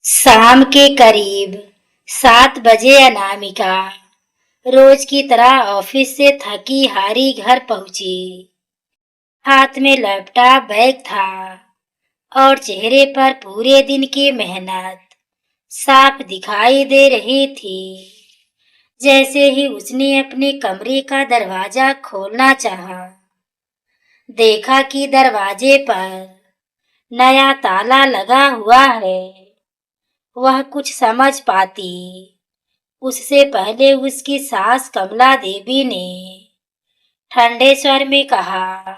शाम के करीब 7 बजे अनामिका रोज की तरह ऑफिस से थकी हारी घर पहुंची। हाथ में लैपटॉप बैग था और चेहरे पर पूरे दिन की मेहनत साफ दिखाई दे रही थी। जैसे ही उसने अपने कमरे का दरवाजा खोलना चाहा, देखा कि दरवाजे पर नया ताला लगा हुआ है। वह कुछ समझ पाती उससे पहले उसकी सास कमला देवी ने ठंडे स्वर में कहा,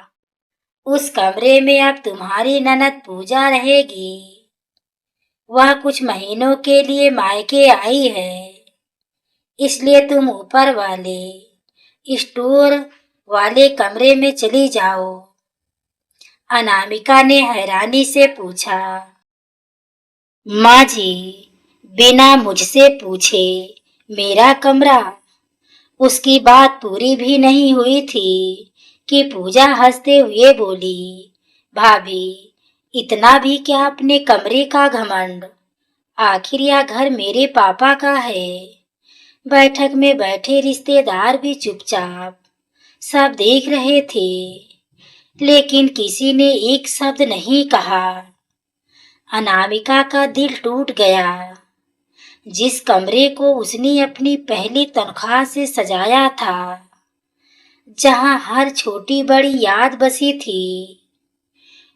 उस कमरे में अब तुम्हारी ननद पूजा रहेगी। वह कुछ महीनों के लिए मायके आई है, इसलिए तुम ऊपर वाले स्टोर वाले कमरे में चली जाओ। अनामिका ने हैरानी से पूछा, माँ जी, बिना मुझसे पूछे मेरा कमरा? उसकी बात पूरी भी नहीं हुई थी कि पूजा हंसते हुए बोली, भाभी, इतना भी क्या अपने कमरे का घमंड? आखिर यह घर मेरे पापा का है। बैठक में बैठे रिश्तेदार भी चुपचाप सब देख रहे थे, लेकिन किसी ने एक शब्द नहीं कहा। अनामिका का दिल टूट गया। जिस कमरे को उसने अपनी पहली तनख्वाह से सजाया था, जहां हर छोटी बड़ी याद बसी थी,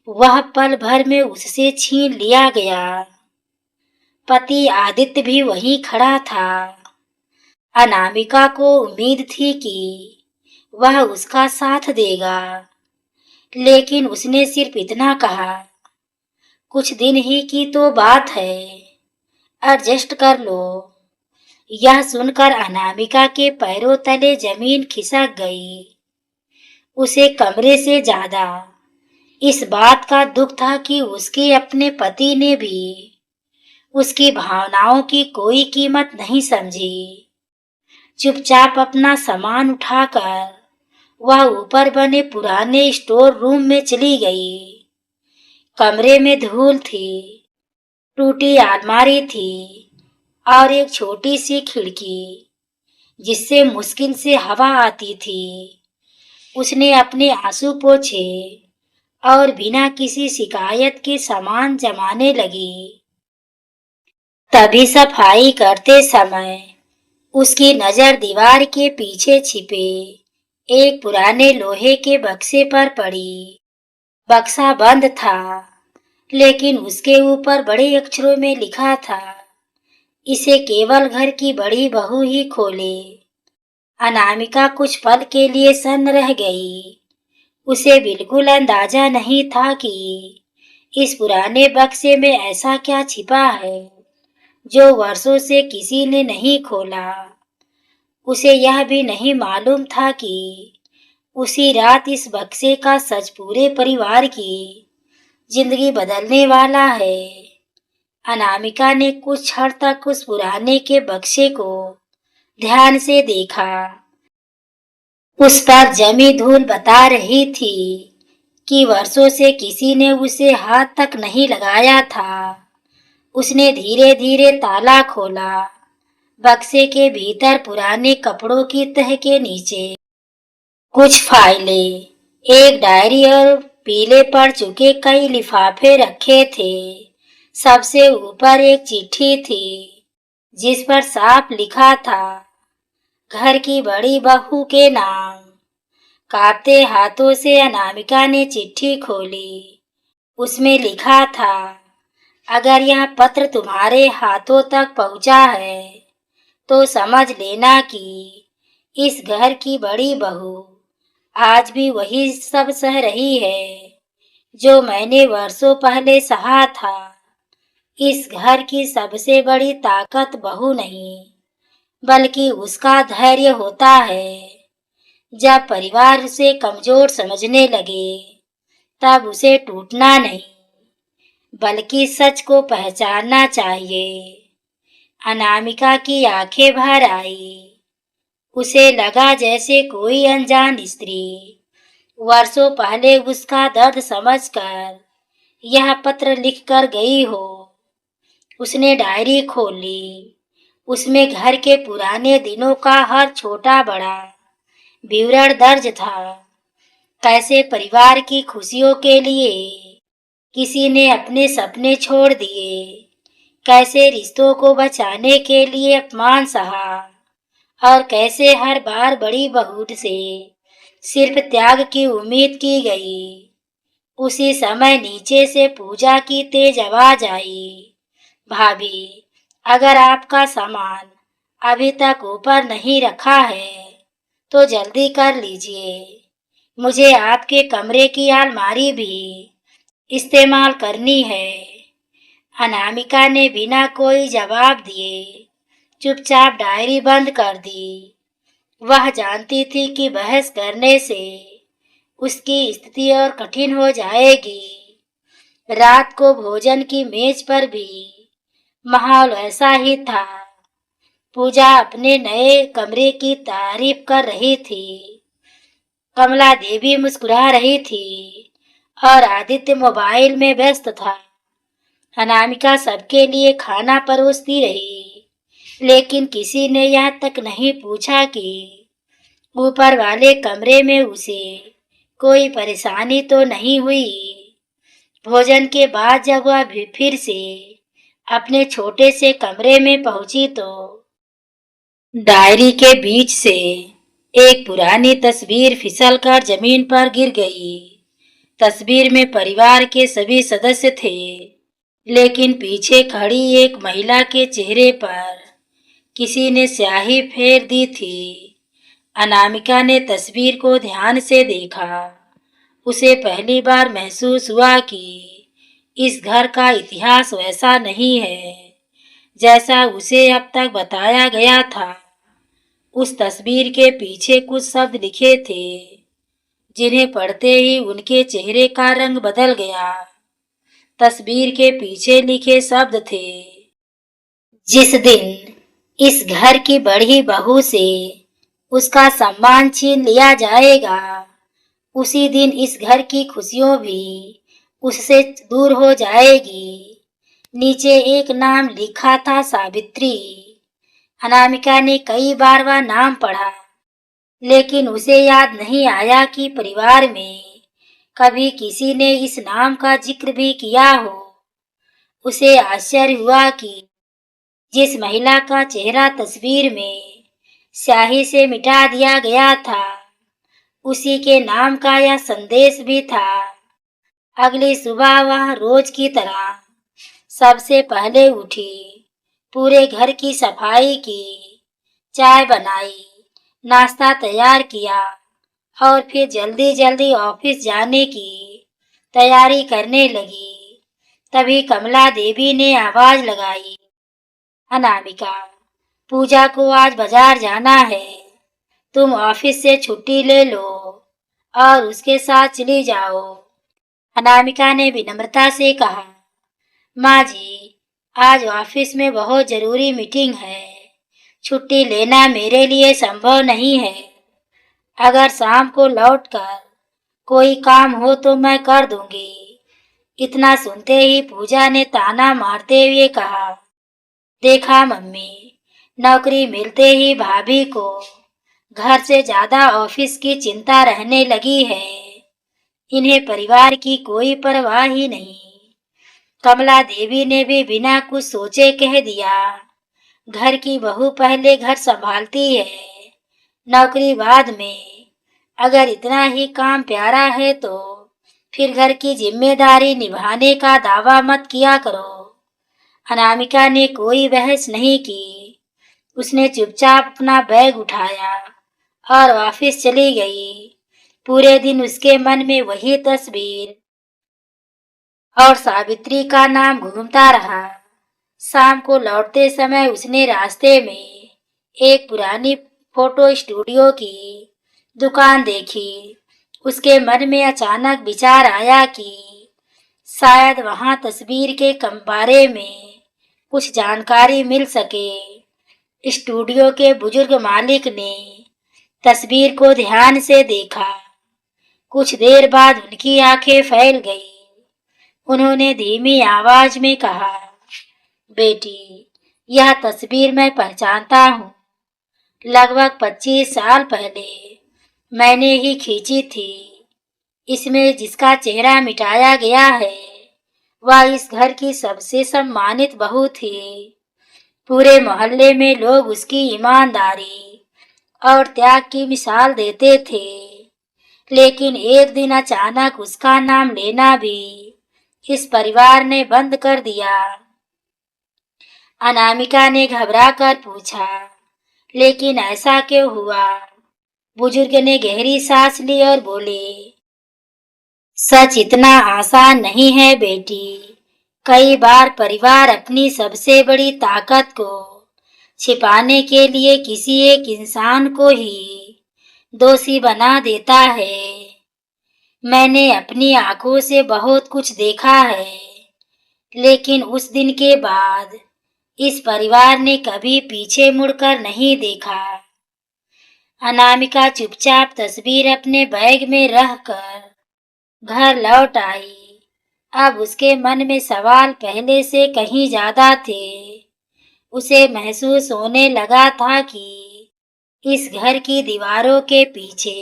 वह पल भर में उससे छीन लिया गया। पति आदित्य भी वहीं खड़ा था। अनामिका को उम्मीद थी कि वह उसका साथ देगा, लेकिन उसने सिर्फ इतना कहा, कुछ दिन ही की तो बात है, एडजस्ट कर लो। यह सुनकर अनामिका के पैरों तले जमीन खिसक गई। उसे कमरे से ज्यादा इस बात का दुख था कि उसके अपने पति ने भी उसकी भावनाओं की कोई कीमत नहीं समझी। चुपचाप अपना सामान उठाकर वह ऊपर बने पुराने स्टोर रूम में चली गई। कमरे में धूल थी, टूटी अलमारी थी और एक छोटी सी खिड़की जिससे मुश्किल से हवा आती थी। उसने अपने आंसू पोंछे और बिना किसी शिकायत के सामान जमाने लगी। तभी सफाई करते समय उसकी नजर दीवार के पीछे छिपे एक पुराने लोहे के बक्से पर पड़ी। बक्सा बंद था, लेकिन उसके ऊपर बड़े अक्षरों में लिखा था, इसे केवल घर की बड़ी बहू ही खोले। अनामिका कुछ पल के लिए सन्न रह गई। उसे बिल्कुल अंदाजा नहीं था कि इस पुराने बक्से में ऐसा क्या छिपा है जो वर्षों से किसी ने नहीं खोला। उसे यह भी नहीं मालूम था कि उसी रात इस बक्से का सच पूरे परिवार की जिंदगी बदलने वाला है। अनामिका ने कुछ क्षण तक उस पुराने के बक्से को ध्यान से देखा। उस पर जमी धूल बता रही थी कि वर्षों से किसी ने उसे हाथ तक नहीं लगाया था। उसने धीरे धीरे ताला खोला। बक्से के भीतर पुराने कपड़ों की तह के नीचे कुछ फाइलें, एक डायरी और पीले पड़ चुके कई लिफाफे रखे थे। सबसे ऊपर एक चिट्ठी थी जिस पर साफ लिखा था, घर की बड़ी बहू के नाम। कांपते हाथों से अनामिका ने चिट्ठी खोली। उसमें लिखा था, अगर यह पत्र तुम्हारे हाथों तक पहुंचा है तो समझ लेना कि इस घर की बड़ी बहू आज भी वही सब सह रही है जो मैंने वर्षों पहले सहा था। इस घर की सबसे बड़ी ताकत बहू नहीं, बल्कि उसका धैर्य होता है। जब परिवार उसे कमजोर समझने लगे, तब उसे टूटना नहीं, बल्कि सच को पहचानना चाहिए। अनामिका की आंखें भर आई। उसे लगा जैसे कोई अनजान स्त्री वर्षों पहले उसका दर्द समझकर यह पत्र लिख कर गई हो। उसने डायरी खोल ली। उसमें घर के पुराने दिनों का हर छोटा बड़ा विवरण दर्ज था। कैसे परिवार की खुशियों के लिए किसी ने अपने सपने छोड़ दिए, कैसे रिश्तों को बचाने के लिए अपमान सहा, और कैसे हर बार बड़ी बहू से सिर्फ त्याग की उम्मीद की गई। उसी समय नीचे से पूजा की तेज आवाज आई, भाभी, अगर आपका सामान अभी तक ऊपर नहीं रखा है तो जल्दी कर लीजिए। मुझे आपके कमरे की अलमारी भी इस्तेमाल करनी है। अनामिका ने बिना कोई जवाब दिए चुपचाप डायरी बंद कर दी। वह जानती थी कि बहस करने से उसकी स्थिति और कठिन हो जाएगी। रात को भोजन की मेज पर भी माहौल ऐसा ही था। पूजा अपने नए कमरे की तारीफ कर रही थी, कमला देवी मुस्कुरा रही थी और आदित्य मोबाइल में व्यस्त था। अनामिका सबके लिए खाना परोसती रही, लेकिन किसी ने यह तक नहीं पूछा कि ऊपर वाले कमरे में उसे कोई परेशानी तो नहीं हुई। भोजन के बाद जब वह फिर से अपने छोटे से कमरे में पहुंची तो डायरी के बीच से एक पुरानी तस्वीर फिसलकर जमीन पर गिर गई। तस्वीर में परिवार के सभी सदस्य थे, लेकिन पीछे खड़ी एक महिला के चेहरे पर किसी ने स्याही फेर दी थी। अनामिका ने तस्वीर को ध्यान से देखा। उसे पहली बार महसूस हुआ कि इस घर का इतिहास वैसा नहीं है जैसा उसे अब तक बताया गया था। उस तस्वीर के पीछे कुछ शब्द लिखे थे, जिन्हें पढ़ते ही उनके चेहरे का रंग बदल गया। तस्वीर के पीछे लिखे शब्द थे, जिस दिन इस घर की बड़ी बहू से उसका सम्मान छीन लिया जाएगा, उसी दिन इस घर की खुशियों भी उससे दूर हो जाएगी। नीचे एक नाम लिखा था, सावित्री। अनामिका ने कई बार वह नाम पढ़ा, लेकिन उसे याद नहीं आया कि परिवार में कभी किसी ने इस नाम का जिक्र भी किया हो। उसे आश्चर्य हुआ कि जिस महिला का चेहरा तस्वीर में स्याही से मिटा दिया गया था, उसी के नाम का यह संदेश भी था। अगली सुबह वह रोज की तरह सबसे पहले उठी, पूरे घर की सफाई की, चाय बनाई, नाश्ता तैयार किया और फिर जल्दी जल्दी ऑफिस जाने की तैयारी करने लगी। तभी कमला देवी ने आवाज लगाई, अनामिका, पूजा को आज बाजार जाना है। तुम ऑफिस से छुट्टी ले लो और उसके साथ चली जाओ। अनामिका ने विनम्रता से कहा, माँ जी, आज ऑफिस में बहुत जरूरी मीटिंग है। छुट्टी लेना मेरे लिए संभव नहीं है। अगर शाम को लौटकर कोई काम हो तो मैं कर दूंगी। इतना सुनते ही पूजा ने ताना मारते हुए कहा, देखा मम्मी, नौकरी मिलते ही भाभी को घर से ज्यादा ऑफिस की चिंता रहने लगी है। इन्हें परिवार की कोई परवाह ही नहीं। कमला देवी ने भी बिना कुछ सोचे कह दिया, घर की बहू पहले घर संभालती है, नौकरी बाद में। अगर इतना ही काम प्यारा है तो फिर घर की जिम्मेदारी निभाने का दावा मत किया करो। अनामिका ने कोई बहस नहीं की। उसने चुपचाप अपना बैग उठाया और ऑफिस चली गई। पूरे दिन उसके मन में वही तस्वीर और सावित्री का नाम घूमता रहा। शाम को लौटते समय उसने रास्ते में एक पुरानी फोटो स्टूडियो की दुकान देखी। उसके मन में अचानक विचार आया कि शायद वहां तस्वीर के बारे में कुछ जानकारी मिल सके। स्टूडियो के बुजुर्ग मालिक ने तस्वीर को ध्यान से देखा। कुछ देर बाद उनकी आंखें फैल गई। उन्होंने धीमी आवाज में कहा, बेटी, यह तस्वीर मैं पहचानता हूँ। लगभग 25 साल पहले मैंने ही खींची थी। इसमें जिसका चेहरा मिटाया गया है वह इस घर की सबसे सम्मानित बहू थी। पूरे मोहल्ले में लोग उसकी ईमानदारी और त्याग की मिसाल देते थे। लेकिन एक दिन अचानक उसका नाम लेना भी इस परिवार ने बंद कर दिया। अनामिका ने घबरा कर पूछा, लेकिन ऐसा क्यों हुआ? बुजुर्ग ने गहरी सांस ली और बोले, सच इतना आसान नहीं है बेटी। कई बार परिवार अपनी सबसे बड़ी ताकत को छिपाने के लिए किसी एक इंसान को ही दोषी बना देता है। मैंने अपनी आंखों से बहुत कुछ देखा है, लेकिन उस दिन के बाद इस परिवार ने कभी पीछे मुड़कर नहीं देखा। अनामिका चुपचाप तस्वीर अपने बैग में रखकर घर लौट आई। अब उसके मन में सवाल पहले से कहीं ज्यादा थे। उसे महसूस होने लगा था कि इस घर की दीवारों के पीछे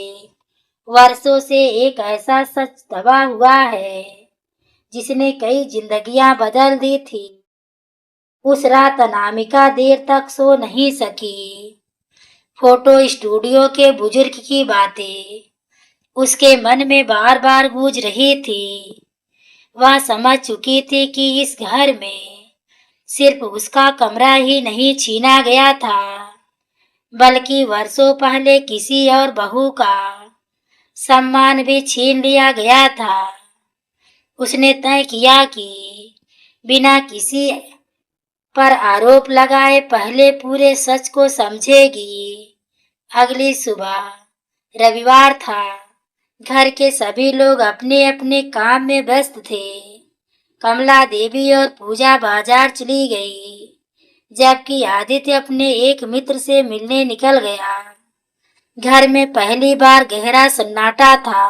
वर्षों से एक ऐसा सच दबा हुआ है जिसने कई जिंदगियां बदल दी थी। उस रात अनामिका देर तक सो नहीं सकी। फोटो स्टूडियो के बुजुर्ग की बातें उसके मन में बार बार गूंज रही थी। वह समझ चुकी थी कि इस घर में सिर्फ उसका कमरा ही नहीं छीना गया था, बल्कि वर्षों पहले किसी और बहू का सम्मान भी छीन लिया गया था। उसने तय किया कि बिना किसी पर आरोप लगाए पहले पूरे सच को समझेगी। अगली सुबह रविवार था। घर के सभी लोग अपने अपने काम में व्यस्त थे। कमला देवी और पूजा बाजार चली गई, जबकि आदित्य अपने एक मित्र से मिलने निकल गया। घर में पहली बार गहरा सन्नाटा था।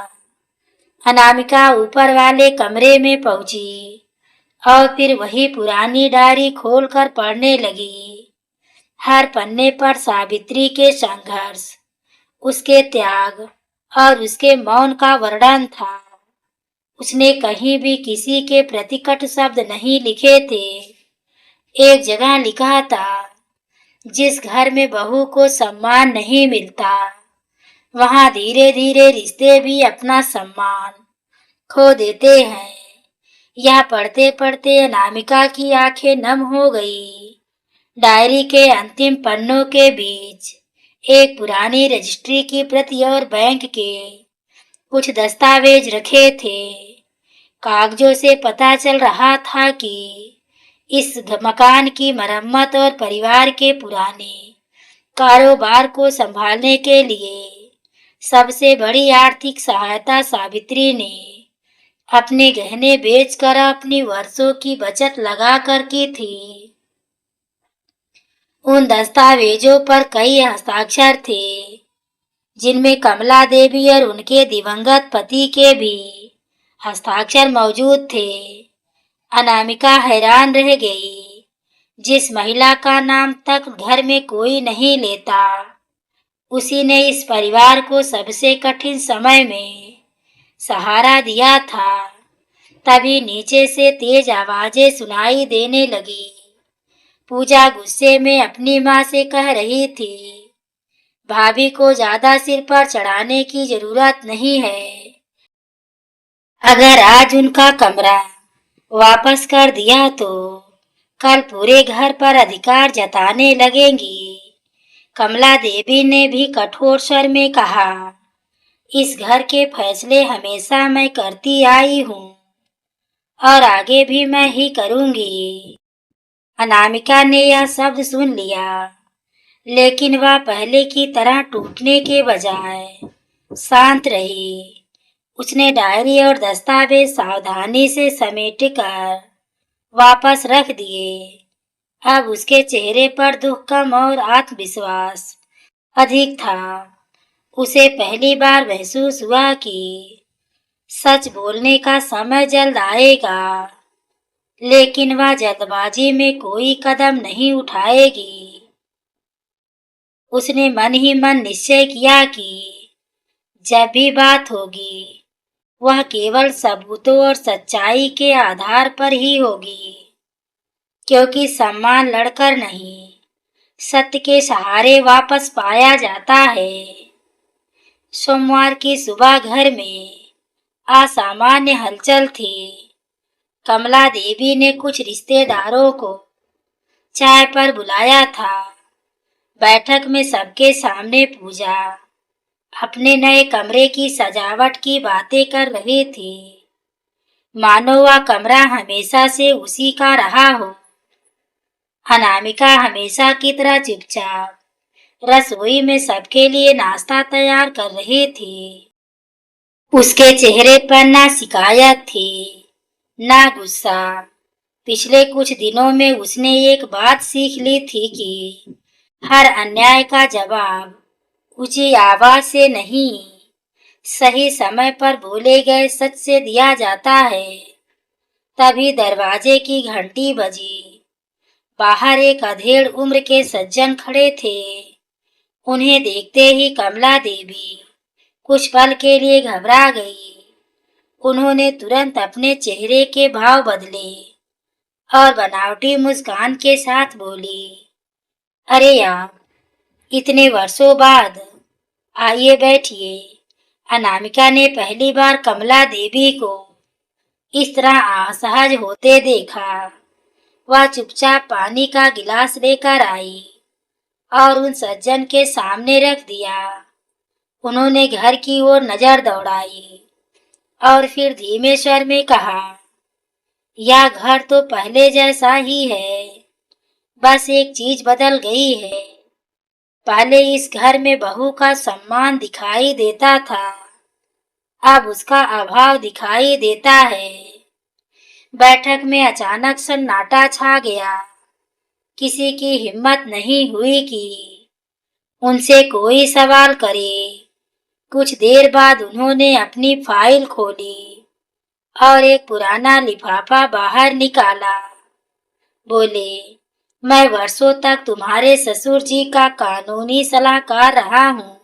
अनामिका ऊपर वाले कमरे में पहुंची और फिर वही पुरानी डायरी खोलकर पढ़ने लगी। हर पन्ने पर सावित्री के संघर्ष, उसके त्याग और उसके मौन का वर्णन था। उसने कहीं भी किसी के प्रति कटु शब्द नहीं लिखे थे। एक जगह लिखा था, जिस घर में बहू को सम्मान नहीं मिलता वहां धीरे धीरे रिश्ते भी अपना सम्मान खो देते हैं। यह पढ़ते पढ़ते अनामिका की आंखें नम हो गई। डायरी के अंतिम पन्नों के बीच एक पुरानी रजिस्ट्री की प्रति और बैंक के कुछ दस्तावेज रखे थे। कागजों से पता चल रहा था कि इस मकान की मरम्मत और परिवार के पुराने कारोबार को संभालने के लिए सबसे बड़ी आर्थिक सहायता सावित्री ने अपने गहने बेचकर अपनी वर्षों की बचत लगा कर की थी। उन दस्तावेजों पर कई हस्ताक्षर थे, जिनमें कमला देवी और उनके दिवंगत पति के भी हस्ताक्षर मौजूद थे। अनामिका हैरान रह गई। जिस महिला का नाम तक घर में कोई नहीं लेता, उसी ने इस परिवार को सबसे कठिन समय में सहारा दिया था। तभी नीचे से तेज आवाजें सुनाई देने लगी। पूजा गुस्से में अपनी माँ से कह रही थी, भाभी को ज्यादा सिर पर चढ़ाने की जरूरत नहीं है। अगर आज उनका कमरा वापस कर दिया तो कल पूरे घर पर अधिकार जताने लगेंगी। कमला देवी ने भी कठोर स्वर में कहा, इस घर के फैसले हमेशा मैं करती आई हूँ और आगे भी मैं ही करूंगी। अनामिका ने यह शब्द सुन लिया, लेकिन वह पहले की तरह टूटने के बजाय शांत रही। उसने डायरी और दस्तावेज सावधानी से समेटकर वापस रख दिए। अब उसके चेहरे पर दुख कम और आत्मविश्वास अधिक था। उसे पहली बार महसूस हुआ कि सच बोलने का समय जल्द आएगा, लेकिन वह जल्दबाजी में कोई कदम नहीं उठाएगी। उसने मन ही मन निश्चय किया कि जब भी बात होगी वह केवल सबूतों और सच्चाई के आधार पर ही होगी, क्योंकि सम्मान लड़कर नहीं, सत्य के सहारे वापस पाया जाता है। सोमवार की सुबह घर में असामान्य हलचल थी। कमला देवी ने कुछ रिश्तेदारों को चाय पर बुलाया था। बैठक में सबके सामने पूजा अपने नए कमरे की सजावट की बातें कर रही थी, मानो वह कमरा हमेशा से उसी का रहा हो। अनामिका हमेशा की तरह चुपचाप रसोई में सबके लिए नाश्ता तैयार कर रही थी। उसके चेहरे पर ना शिकायत थी, ना गुस्सा। पिछले कुछ दिनों में उसने एक बात सीख ली थी कि हर अन्याय का जवाब ऊंची आवाज से नहीं, सही समय पर बोले गए सच से दिया जाता है। तभी दरवाजे की घंटी बजी। बाहर एक अधेड़ उम्र के सज्जन खड़े थे। उन्हें देखते ही कमला देवी कुछ पल के लिए घबरा गई। उन्होंने तुरंत अपने चेहरे के भाव बदले और बनावटी मुस्कान के साथ बोली, अरे आप, इतने वर्षों बाद, आइए बैठिए। अनामिका ने पहली बार कमला देवी को इस तरह असहज होते देखा। वह चुपचाप पानी का गिलास लेकर आई और उन सज्जन के सामने रख दिया। उन्होंने घर की ओर नजर दौड़ाई और फिर धीमे स्वर में कहा, यह घर तो पहले जैसा ही है, बस एक चीज बदल गई है। पहले इस घर में बहू का सम्मान दिखाई देता था, अब उसका अभाव दिखाई देता है। बैठक में अचानक सन्नाटा छा गया। किसी की हिम्मत नहीं हुई कि उनसे कोई सवाल करे। कुछ देर बाद उन्होंने अपनी फाइल खोली और एक पुराना लिफाफा बाहर निकाला। बोले, मैं वर्षों तक तुम्हारे ससुर जी का कानूनी सलाहकार रहा हूँ।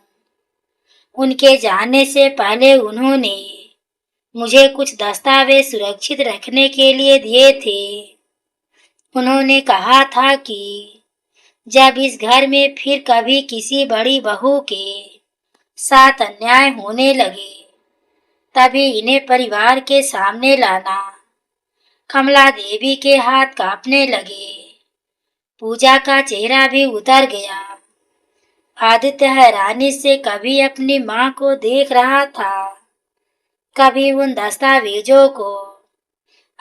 उनके जाने से पहले उन्होंने मुझे कुछ दस्तावेज सुरक्षित रखने के लिए दिए थे। उन्होंने कहा था कि जब इस घर में फिर कभी किसी बड़ी बहू के साथ अन्याय होने लगे, तभी इन्हें परिवार के सामने लाना। कमला देवी के हाथ कांपने लगे। पूजा का चेहरा भी उतर गया। आदित्य हैरानी से कभी अपनी माँ को देख रहा था, कभी उन दस्तावेजों को।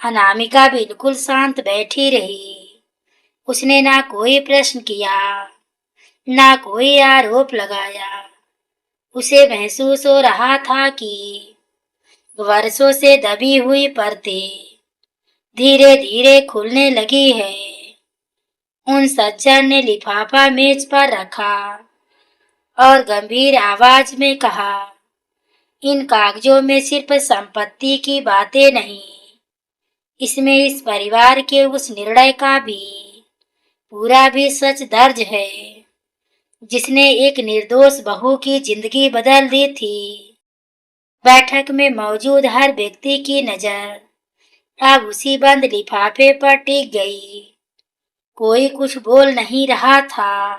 अनामिका बिल्कुल शांत बैठी रही। उसने ना कोई प्रश्न किया, ना कोई आरोप लगाया। उसे महसूस हो रहा था कि वर्षों से दबी हुई परतें धीरे धीरे खुलने लगी है। उन सज्जन ने लिफाफा मेज पर रखा और गंभीर आवाज में कहा, इन कागजों में सिर्फ संपत्ति की बातें नहीं, इसमें इस परिवार के उस निर्णय का भी पूरा भी सच दर्ज है, जिसने एक निर्दोष बहू की जिंदगी बदल दी थी। बैठक में मौजूद हर व्यक्ति की नजर अब उसी बंद लिफाफे पर टिक गई। कोई कुछ बोल नहीं रहा था,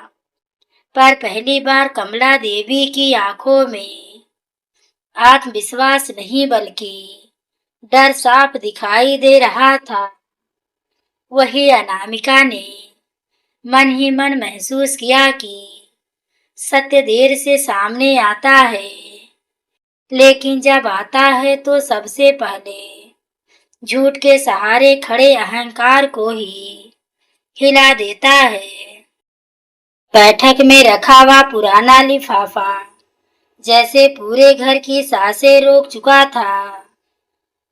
पर पहली बार कमला देवी की आंखों में आत्मविश्वास नहीं बल्कि डर साफ दिखाई दे रहा था। वही अनामिका ने मन ही मन महसूस किया कि सत्य देर से सामने आता है, लेकिन जब आता है तो सबसे पहले झूठ के सहारे खड़े अहंकार को ही हिला देता है। बैठक में रखा हुआ पुराना लिफाफा जैसे पूरे घर की सांसें रोक चुका था।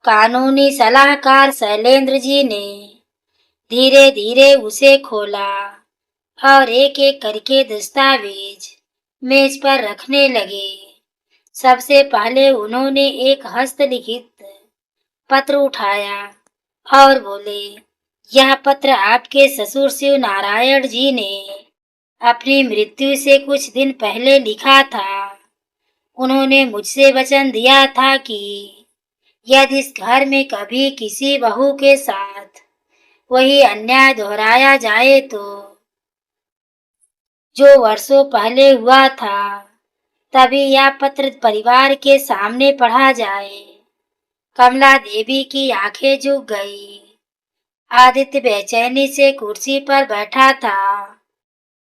कानूनी सलाहकार शैलेंद्र जी ने धीरे धीरे उसे खोला और एक एक करके दस्तावेज मेज पर रखने लगे। सबसे पहले उन्होंने एक हस्तलिखित पत्र उठाया और बोले, यह पत्र आपके ससुर शिव नारायण जी ने अपनी मृत्यु से कुछ दिन पहले लिखा था। उन्होंने मुझसे वचन दिया था कि यदि इस घर में कभी किसी बहू के साथ वही अन्याय दोहराया जाए तो जो वर्षों पहले हुआ था, तभी यह पत्र परिवार के सामने पढ़ा जाए। कमला देवी की आंखें झुक गई। आदित्य बेचैनी से कुर्सी पर बैठा था,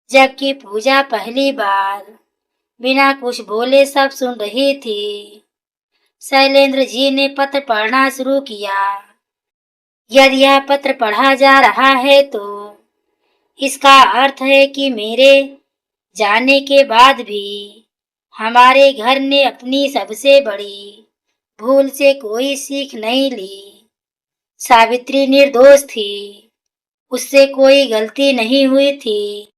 जबकि पूजा पहली बार बिना कुछ बोले सब सुन रही थी। शैलेंद्र जी ने पत्र पढ़ना शुरू किया। यदि यह पत्र पढ़ा जा रहा है तो इसका अर्थ है कि मेरे जाने के बाद भी हमारे घर ने अपनी सबसे बड़ी भूल से कोई सीख नहीं ली। सावित्री निर्दोष थी, उससे कोई गलती नहीं हुई थी।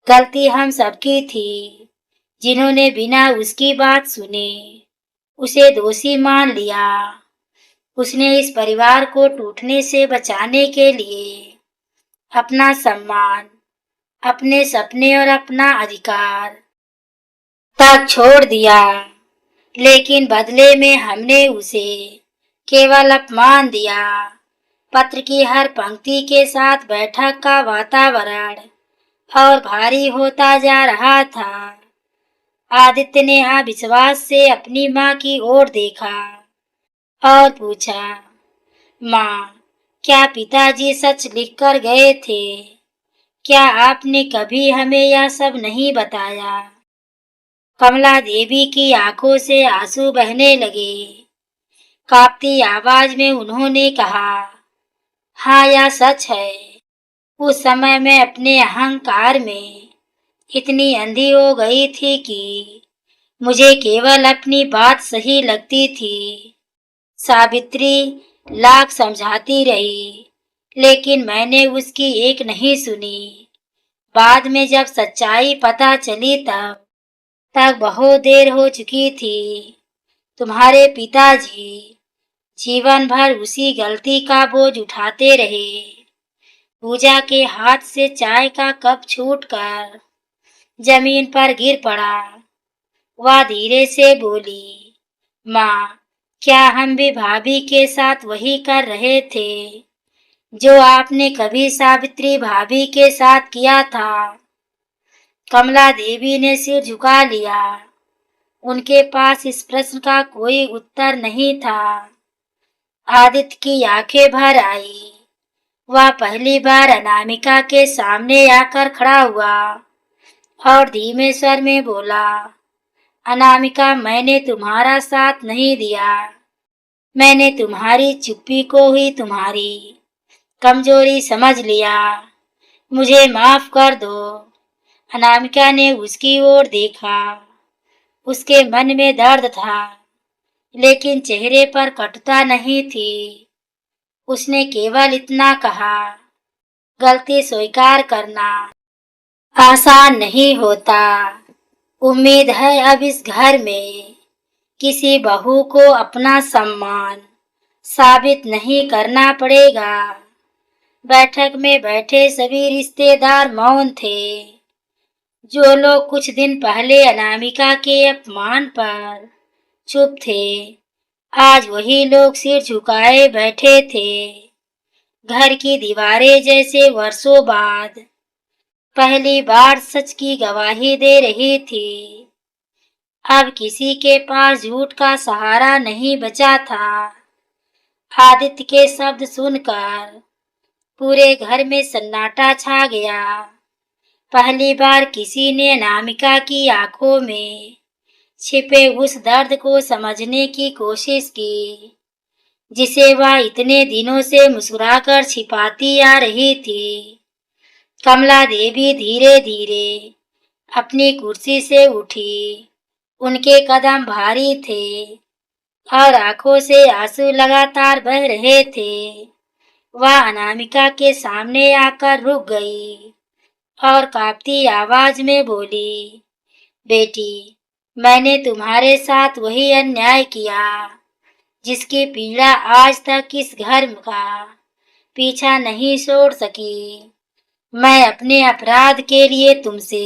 गलती हम सबकी थी, जिन्होंने बिना उसकी बात सुने उसे दोषी मान लिया। उसने इस परिवार को टूटने से बचाने के लिए अपना सम्मान, अपने सपने और अपना अधिकार तक छोड़ दिया, लेकिन बदले में हमने उसे केवल अपमान दिया। पत्र की हर पंक्ति के साथ बैठक का वातावरण और भारी होता जा रहा था। आदित्य ने अविश्वास से अपनी माँ की ओर देखा और पूछा, माँ, क्या पिताजी सच लिखकर गए थे? क्या आपने कभी हमें यह सब नहीं बताया? कमला देवी की आंखों से आंसू बहने लगे। कांपती आवाज में उन्होंने कहा, हाँ, यह सच है। उस समय मैं अपने अहंकार में इतनी अंधी हो गई थी कि मुझे केवल अपनी बात सही लगती थी। सावित्री लाख समझाती रही, लेकिन मैंने उसकी एक नहीं सुनी। बाद में जब सच्चाई पता चली तब बहुत देर हो चुकी थी। तुम्हारे पिताजी जीवन भर उसी गलती का बोझ उठाते रहे। पूजा के हाथ से चाय का कप छूटकर जमीन पर गिर पड़ा। वह धीरे से बोली, माँ, क्या हम भी भाभी के साथ वही कर रहे थे जो आपने कभी सावित्री भाभी के साथ किया था? कमला देवी ने सिर झुका लिया। उनके पास इस प्रश्न का कोई उत्तर नहीं था। आदित्य की आंखें भर आई। वह पहली बार अनामिका के सामने आकर खड़ा हुआ और धीमे स्वर में बोला, अनामिका, मैंने तुम्हारा साथ नहीं दिया। मैंने तुम्हारी चुप्पी को ही तुम्हारी कमजोरी समझ लिया। मुझे माफ कर दो। अनामिका ने उसकी ओर देखा। उसके मन में दर्द था, लेकिन चेहरे पर कटुता नहीं थी। उसने केवल इतना कहा, गलती स्वीकार करना आसान नहीं होता। उम्मीद है अब इस घर में किसी बहू को अपना सम्मान साबित नहीं करना पड़ेगा। बैठक में बैठे सभी रिश्तेदार मौन थे। जो लोग कुछ दिन पहले अनामिका के अपमान पर चुप थे, आज वही लोग सिर झुकाए बैठे थे। घर की दीवारें जैसे वर्षों बाद पहली बार सच की गवाही दे रही थी। अब किसी के पास झूठ का सहारा नहीं बचा था। आदित्य के शब्द सुनकर पूरे घर में सन्नाटा छा गया। पहली बार किसी ने अनामिका की आंखों में छिपे उस दर्द को समझने की कोशिश की, जिसे वह इतने दिनों से मुस्कुराकर छिपाती आ रही थी। कमला देवी धीरे धीरे अपनी कुर्सी से उठी। उनके कदम भारी थे और आंखों से आंसू लगातार बह रहे थे। वह अनामिका के सामने आकर रुक गई और कांपती आवाज में बोली, बेटी, मैंने तुम्हारे साथ वही अन्याय किया जिसकी पीड़ा आज तक इस घर का पीछा नहीं छोड़ सकी। मैं अपने अपराध के लिए तुमसे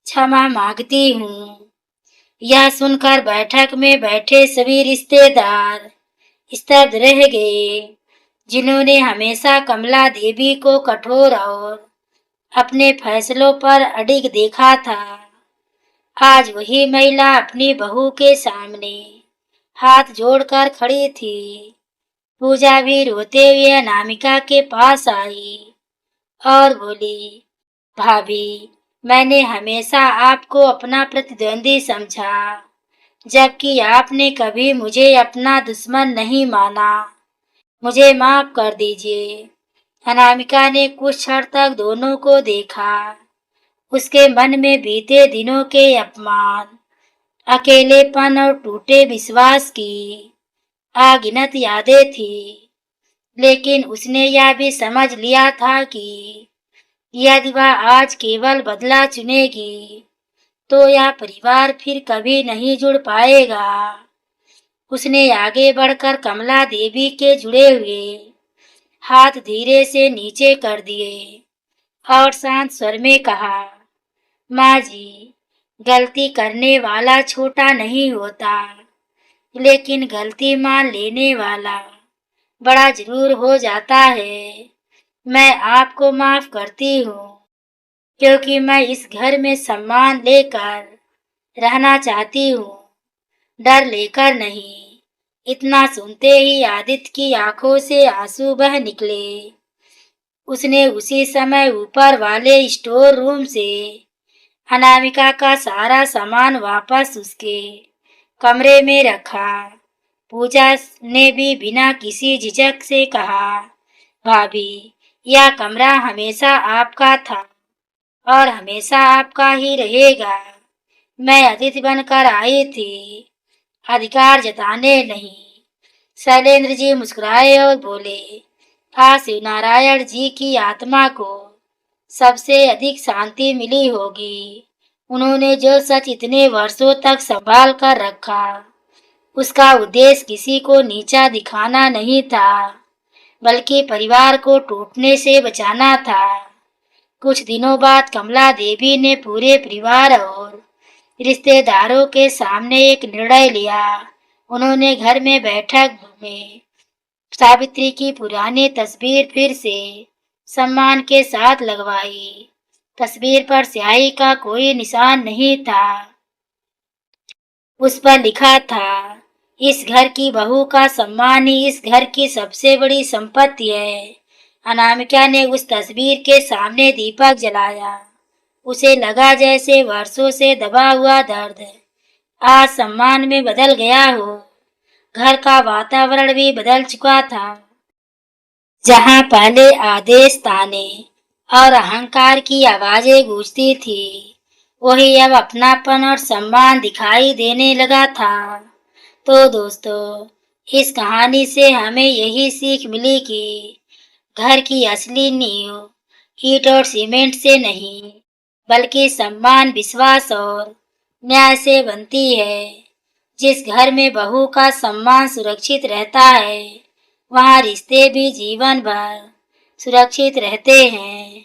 क्षमा मांगती हूँ। यह सुनकर बैठक में बैठे सभी रिश्तेदार स्तब्ध रह गए, जिन्होंने हमेशा कमला देवी को कठोर और अपने फैसलों पर अडिग देखा था। आज वही महिला अपनी बहू के सामने हाथ जोड़कर खड़ी थी। पूजा भी रोते हुए अनामिका के पास आई और बोली, भाभी, मैंने हमेशा आपको अपना प्रतिद्वंदी समझा, जबकि आपने कभी मुझे अपना दुश्मन नहीं माना। मुझे माफ कर दीजिए। अनामिका ने कुछ क्षण तक दोनों को देखा। उसके मन में बीते दिनों के अपमान, अकेलेपन और टूटे विश्वास की अगिनत यादें थी। लेकिन उसने यह भी समझ लिया था कि यदि वह आज केवल बदला चुनेगी तो यह परिवार फिर कभी नहीं जुड़ पाएगा। उसने आगे बढ़कर कमला देवी के जुड़े हुए हाथ धीरे से नीचे कर दिए और शांत स्वर में कहा, माँ जी, गलती करने वाला छोटा नहीं होता, लेकिन गलती मान लेने वाला बड़ा जरूर हो जाता है। मैं आपको माफ करती हूँ, क्योंकि मैं इस घर में सम्मान लेकर रहना चाहती हूँ, डर लेकर नहीं। इतना सुनते ही आदित्य की आंखों से आंसू बह निकले। उसने उसी समय ऊपर वाले स्टोर रूम से अनामिका का सारा सामान वापस उसके कमरे में रखा। पूजा ने भी बिना किसी झिझक से कहा, भाभी, यह कमरा हमेशा आपका था और हमेशा आपका ही रहेगा। मैं अतिथि बनकर आई थी, अधिकार जताने नहीं। शैलेंद्र जी मुस्कुराए और बोले, आज शिवनारायण जी की आत्मा को सबसे अधिक शांति मिली होगी। उन्होंने जो सच इतने वर्षों तक संभाल कर रखा, उसका उद्देश्य किसी को नीचा दिखाना नहीं था, बल्कि परिवार को टूटने से बचाना था। कुछ दिनों बाद कमला देवी ने पूरे परिवार और रिश्तेदारों के सामने एक निर्णय लिया। उन्होंने घर में बैठक में सावित्री की पुरानी तस्वीर फिर से सम्मान के साथ लगवाई। तस्वीर पर स्याही का कोई निशान नहीं था। उस पर लिखा था, इस घर की बहू का सम्मान ही इस घर की सबसे बड़ी संपत्ति है। अनामिका ने उस तस्वीर के सामने दीपक जलाया। उसे लगा जैसे वर्षों से दबा हुआ दर्द आज सम्मान में बदल गया हो। घर का वातावरण भी बदल चुका था। जहां पहले आदेश, ताने और अहंकार की आवाजें गूंजती थी, वही अब अपनापन और सम्मान दिखाई देने लगा था। तो दोस्तों, इस कहानी से हमें यही सीख मिली कि घर की असली नींव ईंट और सीमेंट से नहीं, बल्कि सम्मान, विश्वास और न्याय से बनती है। जिस घर में बहू का सम्मान सुरक्षित रहता है, वहाँ रिश्ते भी जीवन भर सुरक्षित रहते हैं।